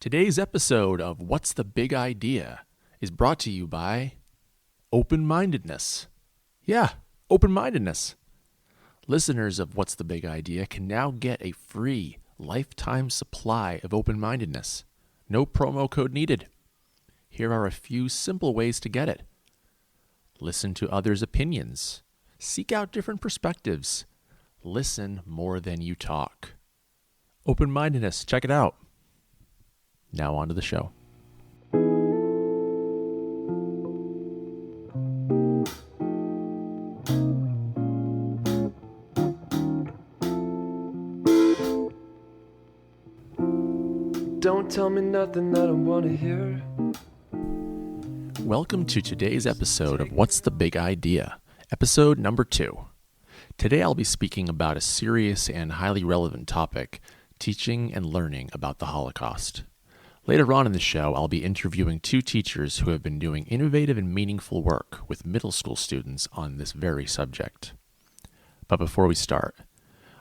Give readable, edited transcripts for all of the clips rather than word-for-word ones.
Today's episode of What's the Big Idea is brought to you by open-mindedness. Yeah, open-mindedness. Listeners of What's the Big Idea can now get a free lifetime supply of open-mindedness. No promo code needed. Here are a few simple ways to get it. Listen to others' opinions. Seek out different perspectives. Listen more than you talk. Open-mindedness, check it out. Now on to the show. Don't tell me nothing I don't want to hear. Welcome to today's episode of What's the Big Idea, episode number 2. Today I'll be speaking about a serious and highly relevant topic, teaching and learning about the Holocaust. Later on in the show, I'll be interviewing 2 teachers who have been doing innovative and meaningful work with middle school students on this very subject. But before we start,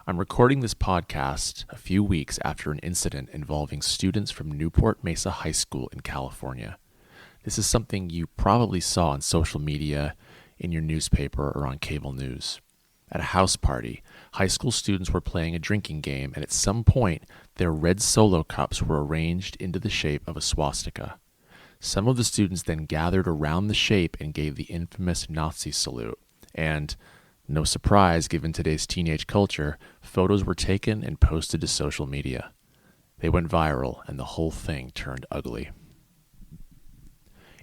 I'm recording this podcast a few weeks after an incident involving students from Newport Mesa High School in California. This is something you probably saw on social media, in your newspaper, or on cable news. At a house party, high school students were playing a drinking game, and at some point, their red Solo cups were arranged into the shape of a swastika. Some of the students then gathered around the shape and gave the infamous Nazi salute. And, no surprise given today's teenage culture, photos were taken and posted to social media. They went viral, and the whole thing turned ugly.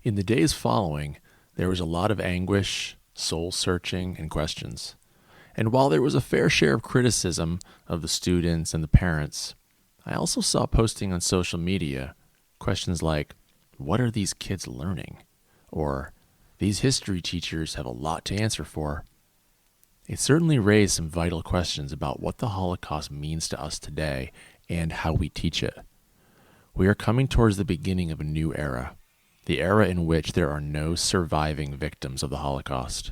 In the days following, there was a lot of anguish, soul-searching, and questions. And while there was a fair share of criticism of the students and the parents, I also saw posting on social media questions like, what are these kids learning? Or, these history teachers have a lot to answer for. It certainly raised some vital questions about what the Holocaust means to us today and how we teach it. We are coming towards the beginning of a new era, the era in which there are no surviving victims of the Holocaust.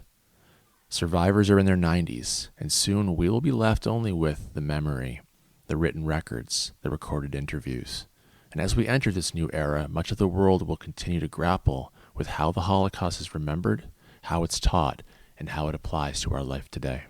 Survivors are in their 90s, and soon we will be left only with the memory, the written records, the recorded interviews. And as we enter this new era, much of the world will continue to grapple with how the Holocaust is remembered, how it's taught, and how it applies to our life today.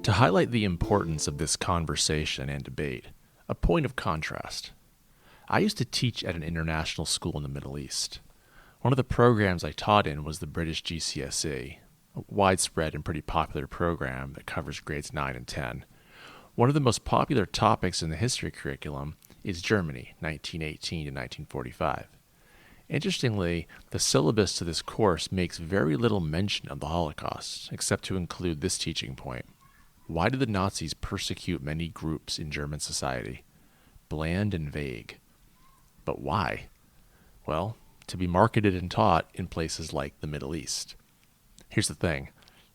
To highlight the importance of this conversation and debate, a point of contrast. I used to teach at an international school in the Middle East. One of the programs I taught in was the British GCSE, a widespread and pretty popular program that covers grades 9 and 10. One of the most popular topics in the history curriculum is Germany, 1918 to 1945. Interestingly, the syllabus to this course makes very little mention of the Holocaust, except to include this teaching point. Why did the Nazis persecute many groups in German society? Bland and vague. But why? Well, to be marketed and taught in places like the Middle East. Here's the thing.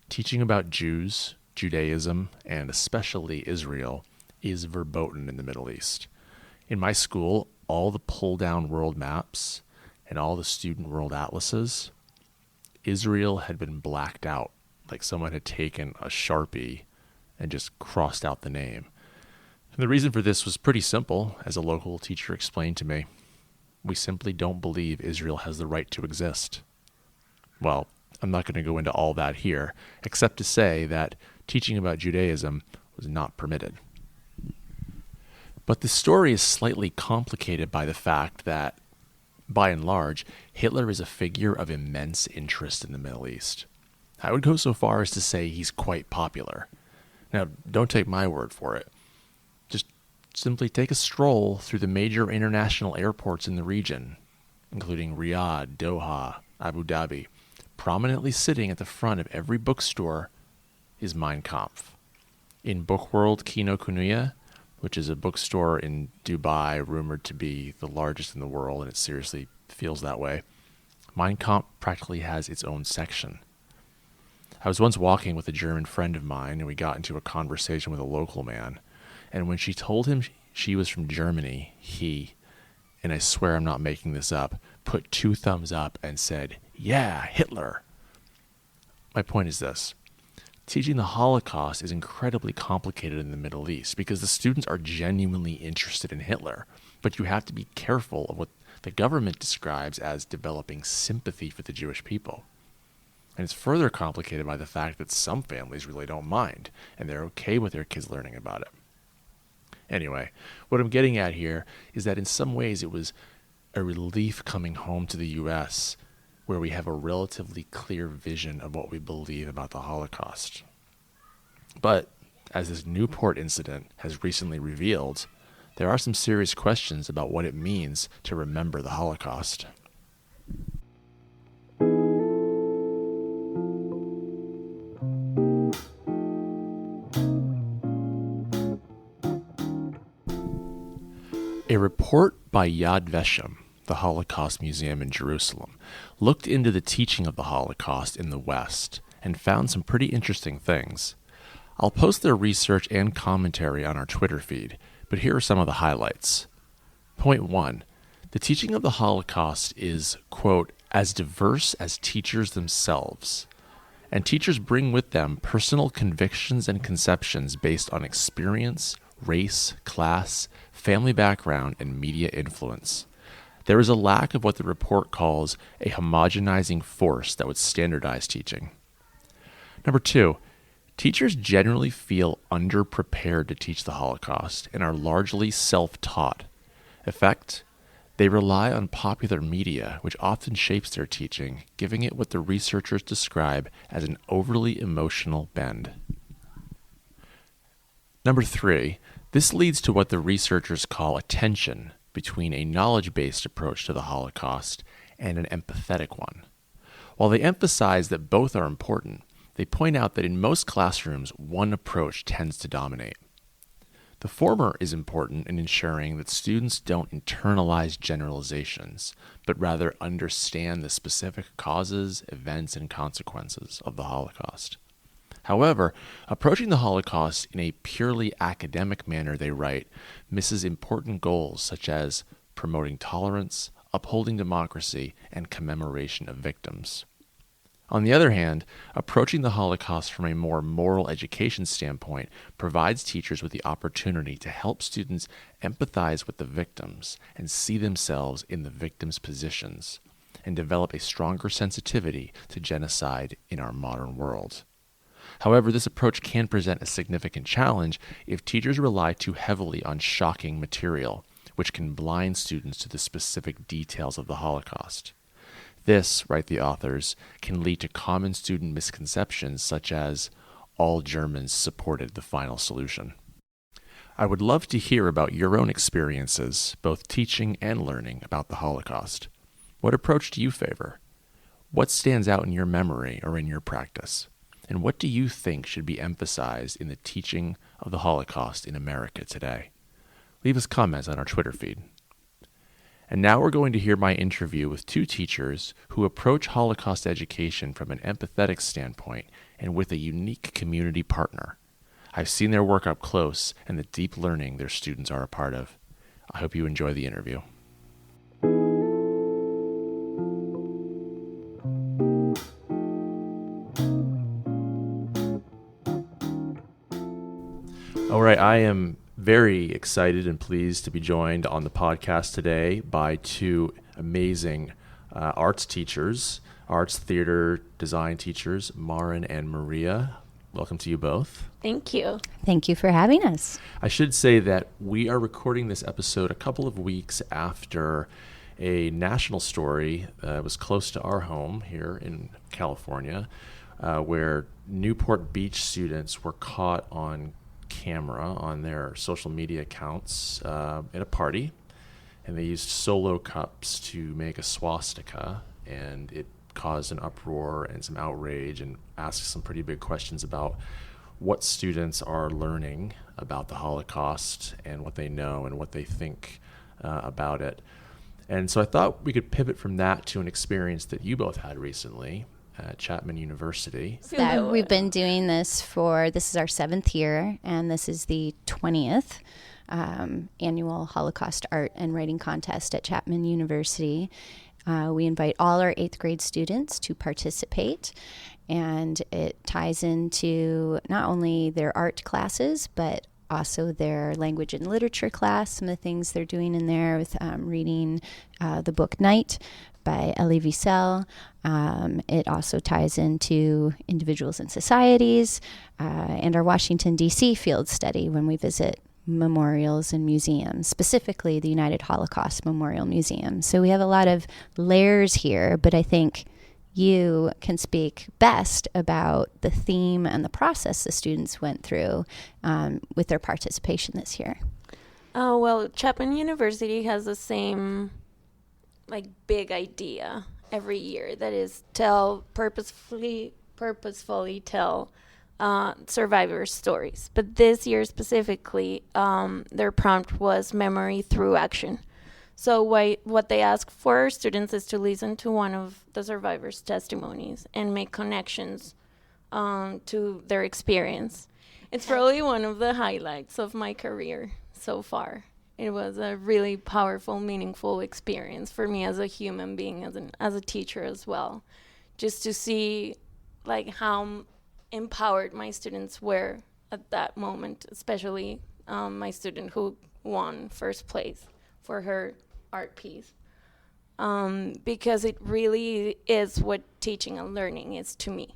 Teaching about Jews, Judaism, and especially Israel is verboten in the Middle East. In my school, all the pull-down world maps and all the student world atlases, Israel had been blacked out, like someone had taken a Sharpie and just crossed out the name. And the reason for this was pretty simple, as a local teacher explained to me. We simply don't believe Israel has the right to exist. Well, I'm not going to go into all that here, except to say that teaching about Judaism was not permitted. But the story is slightly complicated by the fact that, by and large, Hitler is a figure of immense interest in the Middle East. I would go so far as to say he's quite popular. Now, don't take my word for it. Just simply take a stroll through the major international airports in the region, including Riyadh, Doha, Abu Dhabi. Prominently sitting at the front of every bookstore is Mein Kampf. In Bookworld Kinokuniya, which is a bookstore in Dubai rumored to be the largest in the world, and it seriously feels that way, Mein Kampf practically has its own section. I was once walking with a German friend of mine, and we got into a conversation with a local man. And when she told him she was from Germany, he, and I swear I'm not making this up, put 2 thumbs up and said, "Yeah, Hitler." My point is this. Teaching the Holocaust is incredibly complicated in the Middle East because the students are genuinely interested in Hitler, but you have to be careful of what the government describes as developing sympathy for the Jewish people. And it's further complicated by the fact that some families really don't mind, and they're okay with their kids learning about it. Anyway, what I'm getting at here is that in some ways it was a relief coming home to the U.S. where we have a relatively clear vision of what we believe about the Holocaust. But, as this Newport incident has recently revealed, there are some serious questions about what it means to remember the Holocaust. A report by Yad Vashem, the Holocaust Museum in Jerusalem, looked into the teaching of the Holocaust in the West and found some pretty interesting things. I'll post their research and commentary on our Twitter feed, but here are some of the highlights. Point 1. The teaching of the Holocaust is, quote, as diverse as teachers themselves, and teachers bring with them personal convictions and conceptions based on experience, race, class, family background, and media influence. There is a lack of what the report calls a homogenizing force that would standardize teaching. Number 2, teachers generally feel underprepared to teach the Holocaust and are largely self-taught. Effect, they rely on popular media, which often shapes their teaching, giving it what the researchers describe as an overly emotional bend. Number 3, this leads to what the researchers call a tension between a knowledge-based approach to the Holocaust and an empathetic one. While they emphasize that both are important, they point out that in most classrooms, one approach tends to dominate. The former is important in ensuring that students don't internalize generalizations, but rather understand the specific causes, events, and consequences of the Holocaust. However, approaching the Holocaust in a purely academic manner, they write, misses important goals such as promoting tolerance, upholding democracy, and commemoration of victims. On the other hand, approaching the Holocaust from a more moral education standpoint provides teachers with the opportunity to help students empathize with the victims and see themselves in the victims' positions, and develop a stronger sensitivity to genocide in our modern world. However, this approach can present a significant challenge if teachers rely too heavily on shocking material, which can blind students to the specific details of the Holocaust. This, write the authors, can lead to common student misconceptions such as, all Germans supported the final solution. I would love to hear about your own experiences, both teaching and learning about the Holocaust. What approach do you favor? What stands out in your memory or in your practice? And what do you think should be emphasized in the teaching of the Holocaust in America today? Leave us comments on our Twitter feed. And now we're going to hear my interview with two teachers who approach Holocaust education from an empathetic standpoint and with a unique community partner. I've seen their work up close and the deep learning their students are a part of. I hope you enjoy the interview. All right, I am very excited and pleased to be joined on the podcast today by two amazing arts teachers, arts theater design teachers, Marin and Maria. Welcome to you both. Thank you. Thank you for having us. I should say that we are recording this episode a couple of weeks after a national story was close to our home here in California, where Newport Beach students were caught on camera on their social media accounts at a party, and they used Solo cups to make a swastika, and it caused an uproar and some outrage and asked some pretty big questions about what students are learning about the Holocaust and what they know and what they think about it. And so I thought we could pivot from that to an experience that you both had recently at Chapman University. We've been doing this this is our 7th year, and this is the 20th annual Holocaust Art and Writing Contest at Chapman University. We invite all our 8th grade students to participate, and it ties into not only their art classes, but also their language and literature class, some of the things they're doing in there with reading the book Night by Elie Wiesel. It also ties into individuals and societies and our Washington, D.C. field study when we visit memorials and museums, specifically the United Holocaust Memorial Museum. So we have a lot of layers here, but I think you can speak best about the theme and the process the students went through with their participation this year. Oh, well, Chapman University has the same big idea every year, that is purposefully tell survivor stories. But this year specifically, their prompt was memory through action. So what they ask for our students is to listen to one of the survivors' testimonies and make connections to their experience. It's probably one of the highlights of my career so far. It was a really powerful, meaningful experience for me as a human being, as a teacher as well. Just to see how empowered my students were at that moment, especially my student who won first place for her art piece. Because it really is what teaching and learning is to me.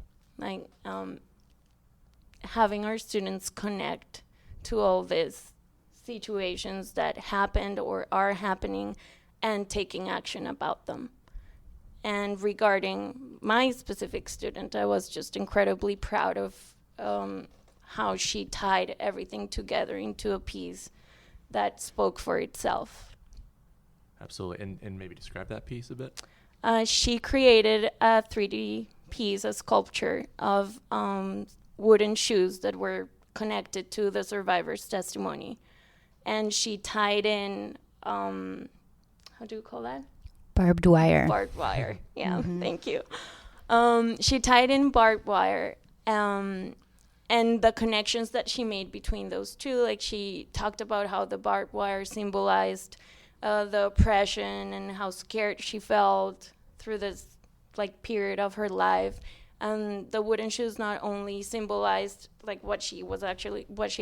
Having our students connect to all these situations that happened or are happening and taking action about them. And regarding my specific student, I was just incredibly proud of how she tied everything together into a piece that spoke for itself. Absolutely. And maybe describe that piece a bit. She created a 3D piece, a sculpture of wooden shoes that were connected to the survivor's testimony. And she tied in, how do you call that? Barbed wire. Barbed wire, yeah, thank you. She tied in barbed wire and the connections that she made between those two. She talked about how the barbed wire symbolized the oppression and how scared she felt through this period of her life. And the wooden shoes not only symbolized what she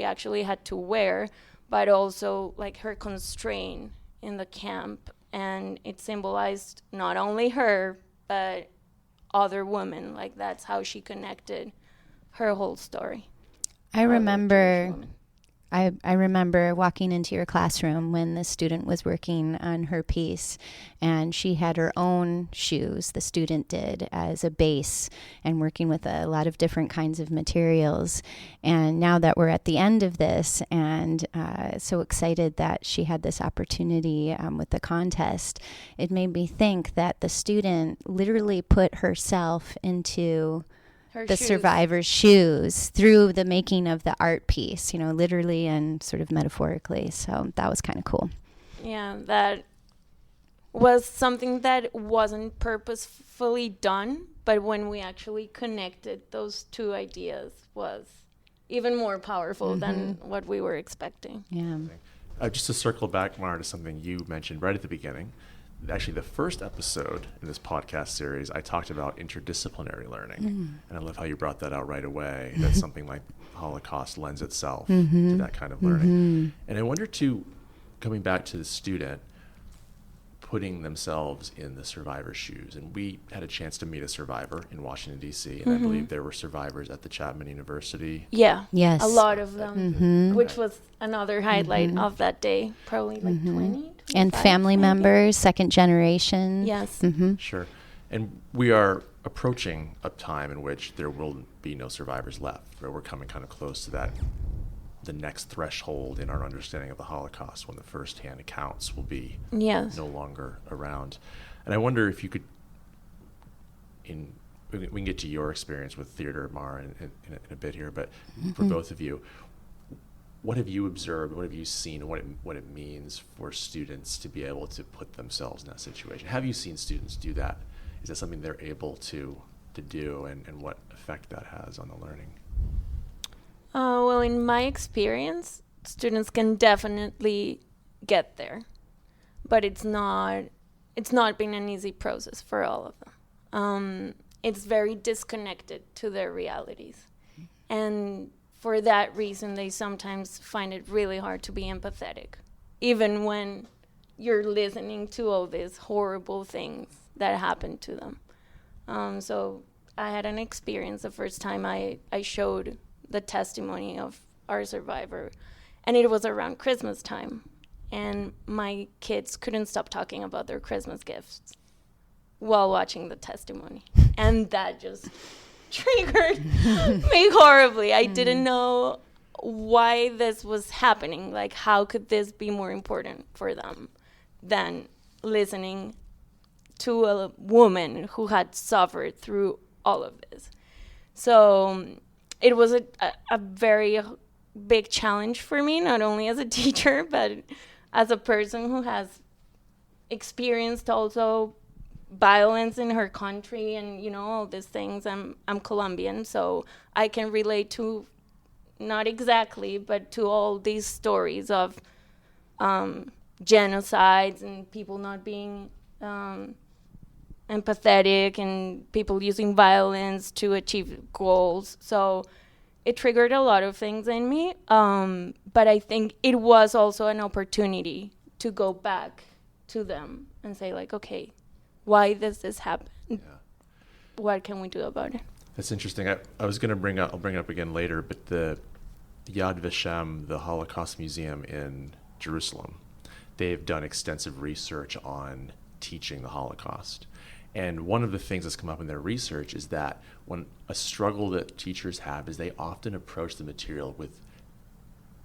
actually had to wear, but also her constraint in the camp. And it symbolized not only her, but other women. That's how she connected her whole story. I remember walking into your classroom when the student was working on her piece, and she had her own shoes, the student did, as a base, and working with a lot of different kinds of materials. And now that we're at the end of this, and so excited that she had this opportunity with the contest, it made me think that the student literally put herself into the survivor's shoes through the making of the art piece, literally and sort of metaphorically. So that was kind of cool. Yeah, that was something that wasn't purposefully done, but when we actually connected those two ideas was even more powerful than what we were expecting. Yeah. Just to circle back, Mara, to something you mentioned right at the beginning. Actually, the first episode in this podcast series, I talked about interdisciplinary learning. And I love how you brought that out right away. That's something like Holocaust lends itself to that kind of learning. And I wonder, too, coming back to the student, putting themselves in the survivor's shoes. And we had a chance to meet a survivor in Washington, D.C., and I believe there were survivors at the Chapman University. Yeah, yes, a lot of them, which was another highlight of that day, probably 20. And family members, second generation. Yes. Sure. And we are approaching a time in which there will be no survivors left, where we're coming kind of close to that, the next threshold in our understanding of the Holocaust, when the first-hand accounts will be no longer around. And I wonder if you could, we can get to your experience with theater, Mara, in a bit here, but for both of you, what have you observed, what have you seen, what it means for students to be able to put themselves in that situation? Have you seen students do that? Is that something they're able to do, and what effect that has on the learning? Well, in my experience, students can definitely get there, but it's not been an easy process for all of them. it's very disconnected to their realities. And for that reason, they sometimes find it really hard to be empathetic, even when you're listening to all these horrible things that happen to them. So I had an experience the first time I showed the testimony of our survivor, and it was around Christmas time, and my kids couldn't stop talking about their Christmas gifts while watching the testimony, and that just triggered me horribly. I didn't know why this was happening. Like, how could this be more important for them than listening to a woman who had suffered through all of this? So it was a very big challenge for me, not only as a teacher, but as a person who has experienced also violence in her country and, you know, all these things. I'm Colombian, so I can relate to, not exactly, but to all these stories of genocides and people not being empathetic and people using violence to achieve goals. So it triggered a lot of things in me, but I think it was also an opportunity to go back to them and say, like, okay, why does this happen? Yeah. What can we do about it? That's interesting. I was going to bring up, I'll bring it up again later, but the Yad Vashem, the Holocaust Museum in Jerusalem, they've done extensive research on teaching the Holocaust. And one of the things that's come up in their research is that when a struggle that teachers have is they often approach the material with,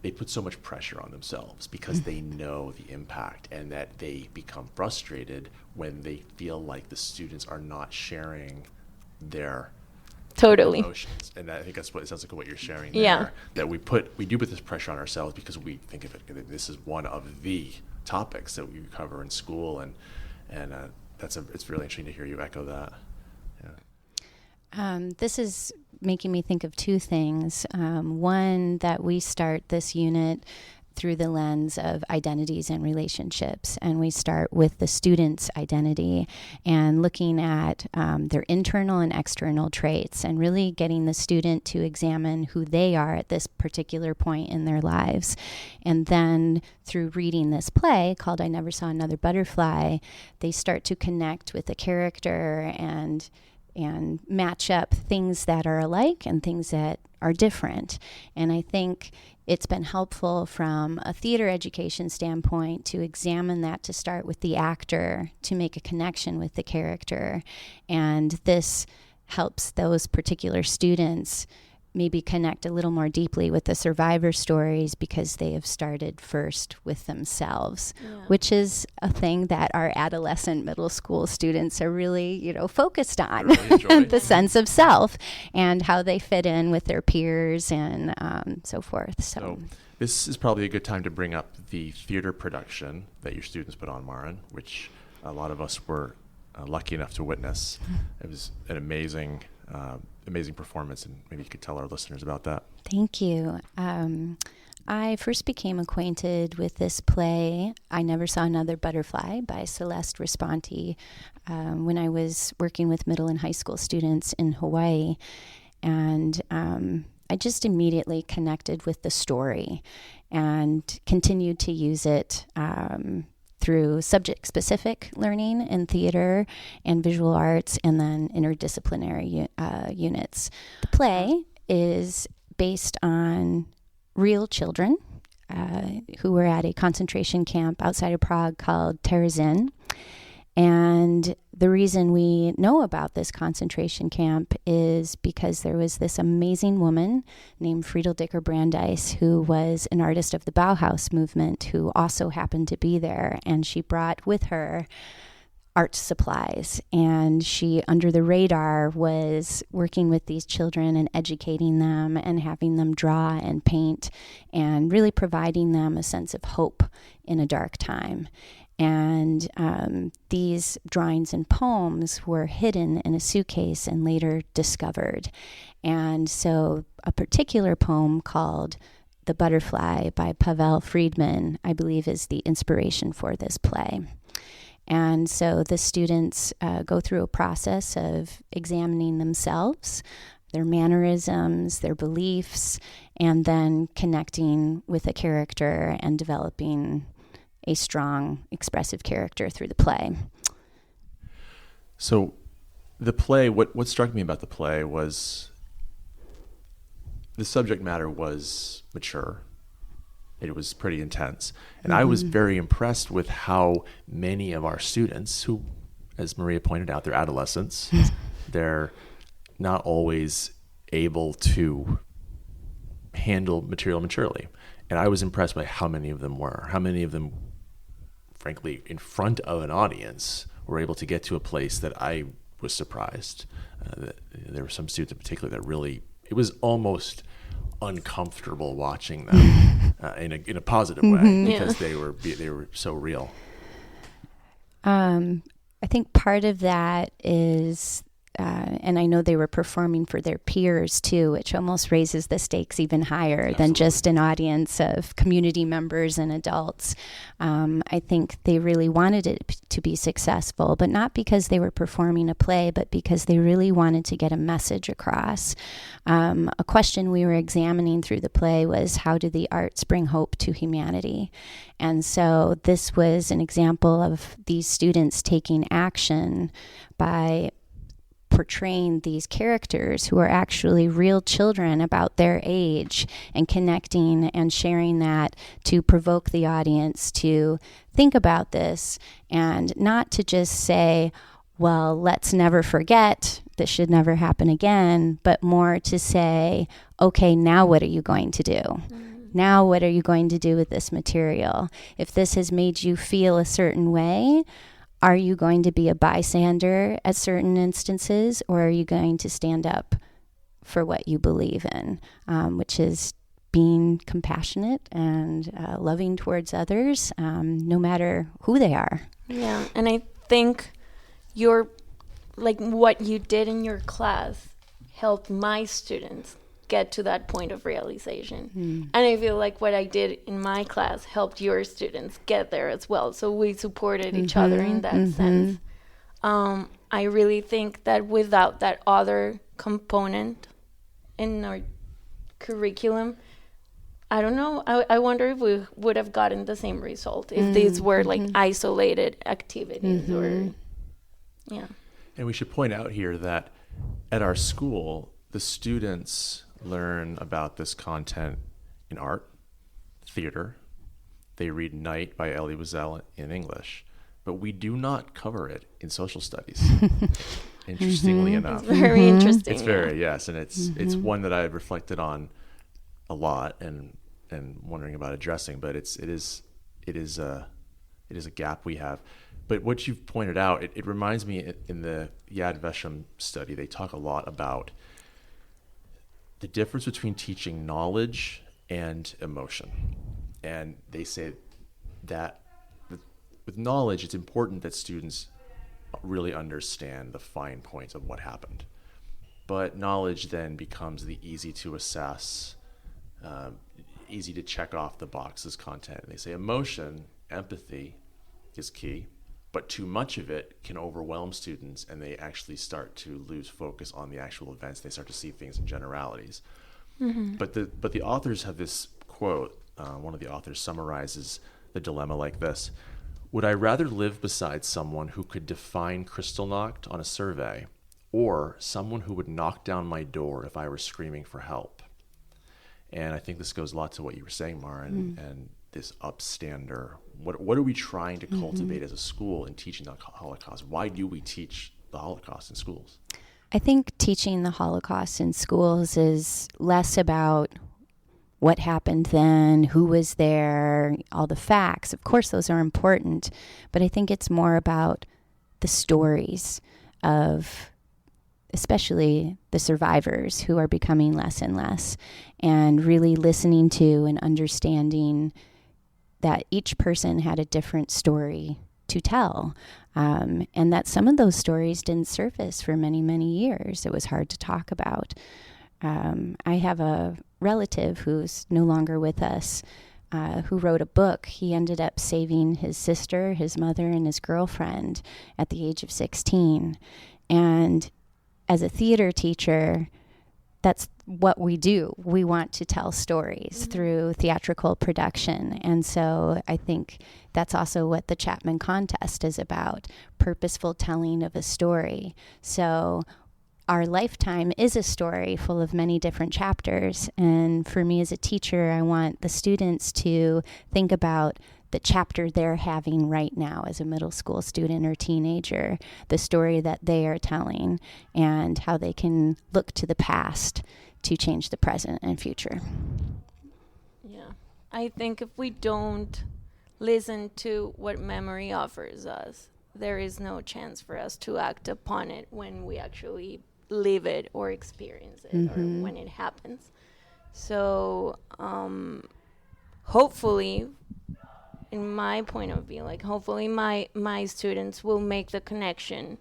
they put so much pressure on themselves because they know the impact, and that they become frustrated when they feel like the students are not sharing their emotions. And I think that's what it sounds like what you're sharing there. Yeah. That we do put this pressure on ourselves because we think of it, this is one of the topics that we cover in school, and it's really interesting to hear you echo that. Yeah. This is making me think of two things. One, that we start this unit through the lens of identities and relationships, and we start with the student's identity and looking at their internal and external traits, and really getting the student to examine who they are at this particular point in their lives. And then through reading this play called I Never Saw Another Butterfly, they start to connect with the character and match up things that are alike and things that are different. And I think it's been helpful from a theater education standpoint to examine that, to start with the actor, to make a connection with the character. And this helps those particular students maybe connect a little more deeply with the survivor stories because they have started first with themselves, which is a thing that our adolescent middle school students are really, focused on, really the sense of self and how they fit in with their peers and so forth. So this is probably a good time to bring up the theater production that your students put on, Maren, which a lot of us were lucky enough to witness. It was an amazing performance, and maybe you could tell our listeners about that. Thank you. I first became acquainted with this play, I Never Saw Another Butterfly, by Celeste Risponti, when I was working with middle and high school students in Hawaii. And I just immediately connected with the story and continued to use it through subject-specific learning in theater and visual arts, and then interdisciplinary units. The play is based on real children who were at a concentration camp outside of Prague called Terezin. And the reason we know about this concentration camp is because there was this amazing woman named Friedel Dicker Brandeis, who was an artist of the Bauhaus movement, who also happened to be there. And she brought with her art supplies. And she, under the radar, was working with these children and educating them and having them draw and paint and really providing them a sense of hope in a dark time. And these drawings and poems were hidden in a suitcase and later discovered. And so a particular poem called The Butterfly by Pavel Friedman, I believe, is the inspiration for this play. And so the students go through a process of examining themselves, their mannerisms, their beliefs, and then connecting with a character and developing a strong, expressive character through the play. So the play, what struck me about the play was the subject matter was mature. It was pretty intense. And I was very impressed with how many of our students, who, as Maria pointed out, they're adolescents, they're not always able to handle material maturely. And I was impressed by how many of them were, frankly, in front of an audience, were able to get to a place that I was surprised. That there were some students in particular that really, it was almost uncomfortable watching them in a positive way because they were so real. I think part of that is, and I know they were performing for their peers too, which almost raises the stakes even higher than just an audience of community members and adults. I think they really wanted it to be successful, but not because they were performing a play, but because they really wanted to get a message across. A question we were examining through the play was, how do the arts bring hope to humanity? And so this was an example of these students taking action by portraying these characters who are actually real children about their age and connecting and sharing that to provoke the audience to think about this and not to just say, well, let's never forget, this should never happen again, but more to say, okay, now what are you going to do? Now what are you going to do with this material? If this has made you feel a certain way, are you going to be a bystander at certain instances, or are you going to stand up for what you believe in, which is being compassionate and loving towards others, no matter who they are? Yeah, and I think what you did in your class helped my students get to that point of realization. And I feel like what I did in my class helped your students get there as well. So we supported each other in that sense. I really think that without that other component in our curriculum, I don't know, I wonder if we would have gotten the same result if these were like isolated activities or, yeah. And we should point out here that at our school, the students learn about this content in art, theater. They read Night by Elie Wiesel in English, but we do not cover it in social studies. Interestingly enough, It's very interesting. it's very yes, and it's one that I've reflected on a lot and wondering about addressing. But it is a gap we have. But what you've pointed out, it reminds me in the Yad Vashem study, they talk a lot about the difference between teaching knowledge and emotion. And they say that with knowledge, it's important that students really understand the fine points of what happened. But knowledge then becomes the easy to assess, easy to check off the boxes content. And they say emotion, empathy is key, but too much of it can overwhelm students and they actually start to lose focus on the actual events. They start to see things in generalities. But the authors have this quote. One of the authors summarizes the dilemma like this: would I rather live beside someone who could define Kristallnacht on a survey, or someone who would knock down my door if I were screaming for help? And I think this goes a lot to what you were saying, Mara, and this upstander. What are we trying to cultivate as a school in teaching the Holocaust? Why do we teach the Holocaust in schools? I think teaching the Holocaust in schools is less about what happened then, who was there, all the facts. Of course, those are important, but I think it's more about the stories of especially the survivors who are becoming less and less, and really listening to and understanding that each person had a different story to tell, and that some of those stories didn't surface for many, many years. It was hard to talk about. I have a relative who's no longer with us, who wrote a book. He ended up saving his sister, his mother, and his girlfriend at the age of 16. And as a theater teacher, that's what we do. We want to tell stories through theatrical production. And so I think that's also what the Chapman Contest is about, purposeful telling of a story. So our lifetime is a story full of many different chapters. And for me as a teacher, I want the students to think about the chapter they're having right now as a middle school student or teenager, the story that they are telling, and how they can look to the past to change the present and future. Yeah. I think if we don't listen to what memory offers us, there is no chance for us to act upon it when we actually live it or experience it or when it happens. So hopefully, in my point of view, like hopefully my students will make the connection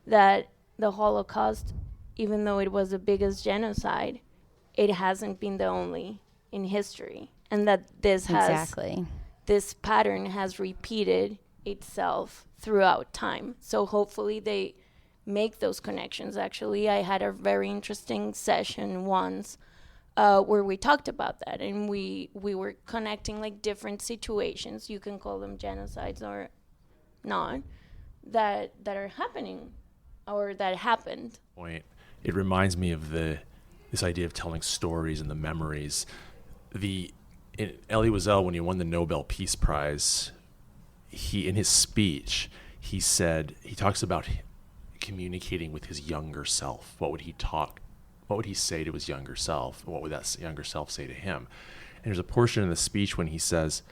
that the Holocaust, even though it was the biggest genocide, it hasn't been the only in history, and that this pattern has repeated itself throughout time. So hopefully they make those connections. Actually, I had a very interesting session once where we talked about that, and we were connecting like different situations, you can call them genocides or not, that are happening or that happened. Point. It reminds me of this idea of telling stories and the memories. Elie Wiesel, when he won the Nobel Peace Prize, in his speech, he talks about communicating with his younger self. What would he say to his younger self? What would that younger self say to him? And there's a portion in the speech when he says,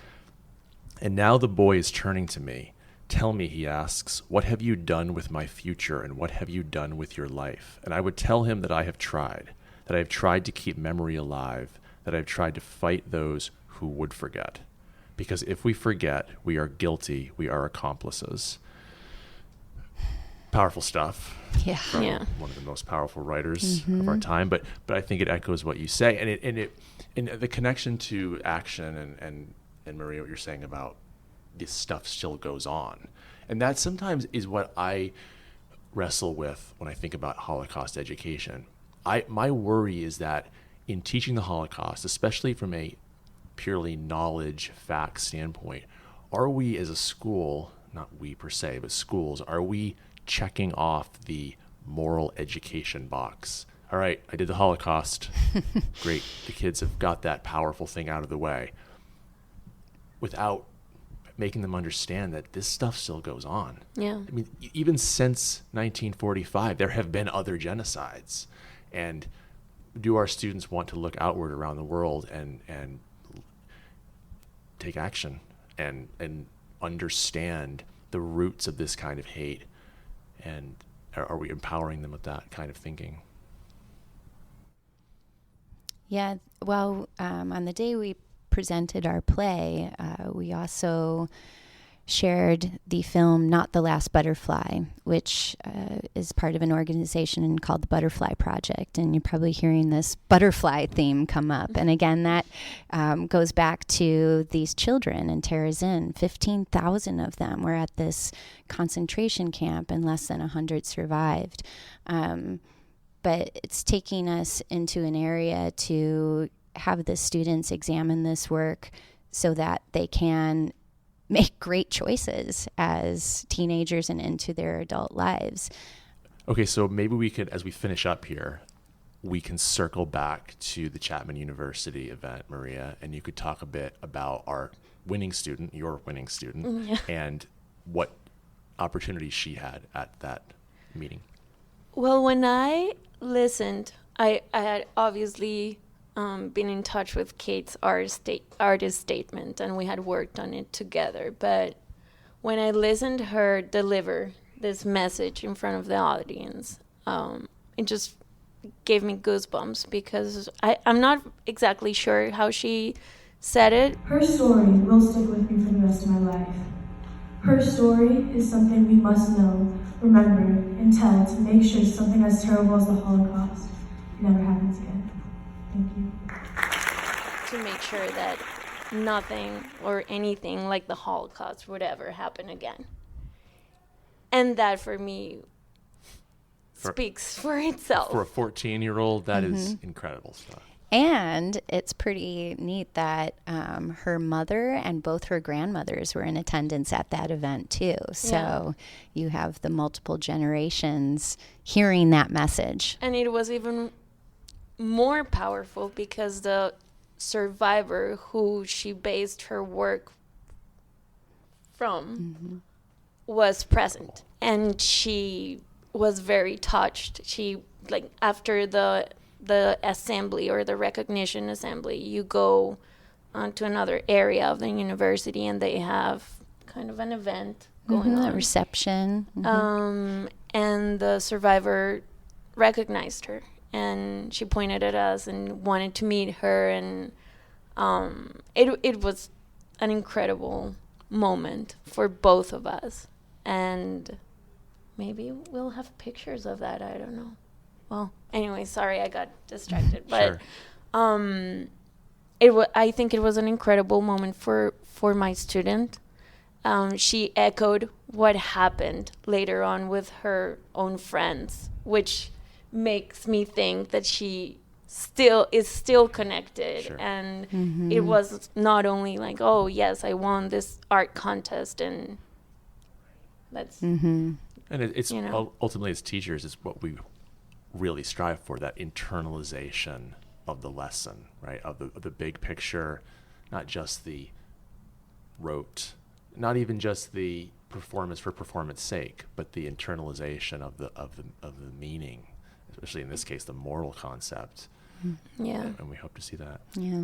"And now the boy is turning to me. Tell me," he asks, "what have you done with my future, and what have you done with your life?" And I would tell him that I have tried to keep memory alive, that I've tried to fight those who would forget. Because if we forget, we are guilty, we are accomplices. Powerful stuff. Yeah. From one of the most powerful writers of our time, but I think it echoes what you say, and the connection to action and Maria, what you're saying about this stuff still goes on, and that sometimes is what I wrestle with when I think about Holocaust education. My worry is that in teaching the Holocaust, especially from a purely knowledge fact standpoint, are we as a school, not we per se, but schools, are we checking off the moral education box? All right, I did the Holocaust. Great. The kids have got that powerful thing out of the way, without making them understand that this stuff still goes on. Yeah. I mean, even since 1945, there have been other genocides. And do our students want to look outward around the world and take action and understand the roots of this kind of hate? And are we empowering them with that kind of thinking? Yeah, well, on the day we presented our play, we also shared the film Not the Last Butterfly, which is part of an organization called the Butterfly Project. And you're probably hearing this butterfly theme come up. And again, that goes back to these children in Terezin. 15,000 of them were at this concentration camp, and less than 100 survived. But it's taking us into an area to have the students examine this work so that they can make great choices as teenagers and into their adult lives. Okay, so maybe we could, as we finish up here, we can circle back to the Chapman University event, Maria, and you could talk a bit about your winning student, and what opportunities she had at that meeting. Well, when I listened, I had obviously been in touch with Kate's artist statement, and we had worked on it together. But when I listened to her deliver this message in front of the audience, it just gave me goosebumps, because I'm not exactly sure how she said it. Her story will stick with me for the rest of my life. Her story is something we must know, remember, and tell to make sure something as terrible as the Holocaust never happens again. Thank you. To make sure that nothing or anything like the Holocaust would ever happen again. And that for me speaks for itself. For a 14-year-old, that is incredible stuff. And it's pretty neat that her mother and both her grandmothers were in attendance at that event too. So you have the multiple generations hearing that message. And it was even more powerful because the survivor who she based her work from was present. And she was very touched. She, like, after the assembly or the recognition assembly, you go to another area of the university and they have kind of an event going on. A reception. And the survivor recognized her and she pointed at us and wanted to meet her, and it was an incredible moment for both of us. And maybe we'll have pictures of that, I don't know. Well, anyway, sorry I got distracted, but Sure. I think it was an incredible moment for my student. She echoed what happened later on with her own friends, which makes me think that she is still connected. Sure. And it was not only like, oh yes, I won this art contest, and that's And it's You know. ultimately, as teachers, is what we really strive for, that internalization of the lesson, right? Of the big picture, not just the rote, not even just the performance for performance sake, but the internalization of the meaning, especially in this case, the moral concept. yeah. And we hope to see that. Yeah.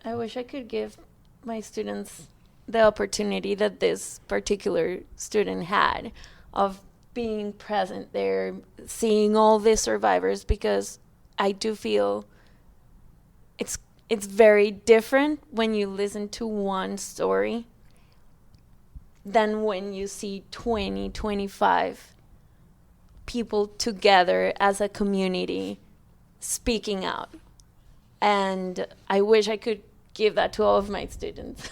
I wish I could give my students the opportunity that this particular student had of being present there, seeing all the survivors, because I do feel it's very different when you listen to one story than when you see 20, 25 people together as a community speaking out. And I wish I could give that to all of my students.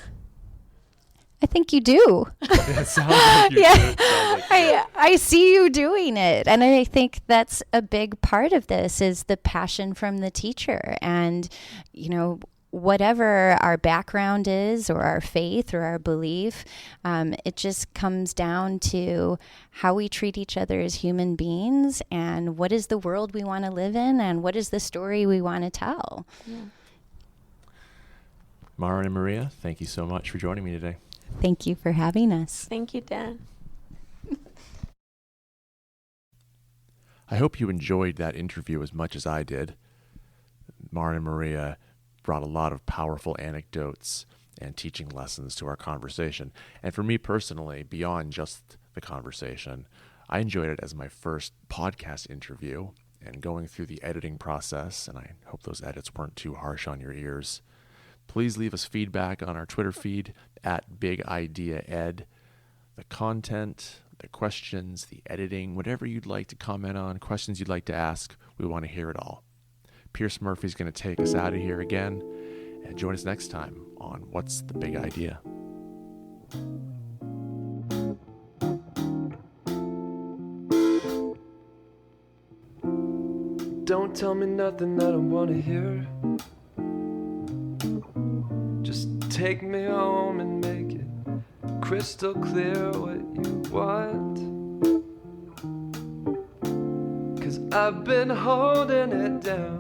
I think you do. It sounds like you Yeah. do. It sounds like you do. I see you doing it. And I think that's a big part of this is the passion from the teacher. And, you know, whatever our background is or our faith or our belief, it just comes down to how we treat each other as human beings and what is the world we want to live in and what is the story we want to tell. Mara and Maria, thank you so much for joining me today. Thank you for having us. Thank you, Dan. I hope you enjoyed that interview as much as I did. Mara and Maria brought a lot of powerful anecdotes and teaching lessons to our conversation. And for me personally, beyond just the conversation, I enjoyed it as my first podcast interview and going through the editing process, and I hope those edits weren't too harsh on your ears. Please leave us feedback on our Twitter feed at BigIdeaEd. The content, the questions, the editing, whatever you'd like to comment on, questions you'd like to ask, we want to hear it all. Pierce Murphy's going to take us out of here again, and join us next time on What's the Big Idea? Don't tell me nothing I don't wanna hear. Just take me home and make it crystal clear what you want. 'Cause I've been holding it down.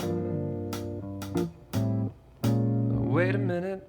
Wait a minute,